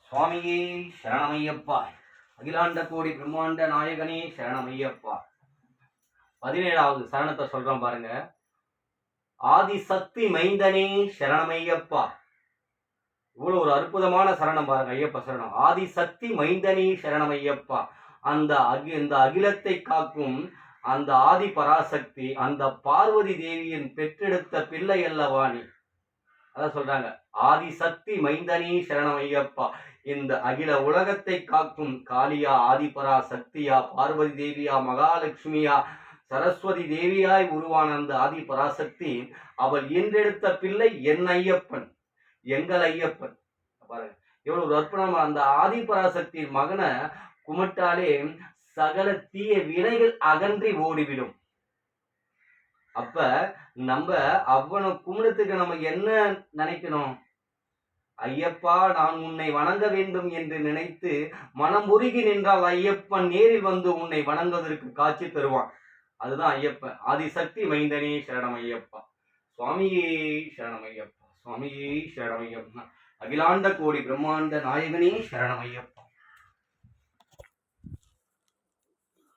சுவாமியே சரணமையப்பா. அகிலாண்ட கோடி பிரம்மாண்ட நாயகனே சரணமையப்பா. 17வது சரணத்தை சொல்றோம் பாருங்க. ஆதிசக்தி மைந்தனே சரணமையப்பா. இவ்வளவு ஒரு அற்புதமான சரணம் பாருங்க. ஐயப்ப சரணம். ஆதிசக்தி மைந்தனே சரணமையப்பா. அந்த அகிலத்தை காக்கும் அந்த ஆதி பராசக்தி, அந்த பார்வதி தேவியின் பெற்றெடுத்த பிள்ளை அல்லவாணி. அதான் சொல்றாங்க, ஆதிசக்தி மைந்தனே சரணமையப்பா. இந்த அகில உலகத்தை காக்கும் காளியா, ஆதிபரா சக்தியா, பார்வதி தேவியா, மகாலட்சுமியா, சரஸ்வதி தேவியாய் உருவான அந்த ஆதி பராசக்தி, அவள் ஈன்றெடுத்த பிள்ளை என் ஐயப்பன், எங்கள் ஐயப்பன். பாருங்க எவ்வளவு ஒரு அற்புதமா. அந்த ஆதி பராசக்தியின் மகனை கும்பிட்டாலே சகல தீய வினைகள் அகன்றி ஓடிவிடும். அப்ப நம்ம அவனை கும்பிடத்துக்கு நம்ம என்ன நினைக்கணும்? ஐயப்பா, நான் உன்னை வணங்க வேண்டும் என்று நினைத்து மனம் உருகி நின்றால் ஐயப்பன் நேரில் வந்து உன்னை வணங்குவதற்கு காட்சி தருவான். அதுதான் ஐயப்பன். ஆதிசக்தி மைந்தனே சரணம் ஐயப்பா. சுவாமியே சரணம் ஐயப்பா. சுவாமியே சரணம் ஐயப்பா. அகிலாண்ட கோடி பிரம்மாண்ட நாயகனே சரணம் ஐயப்பா.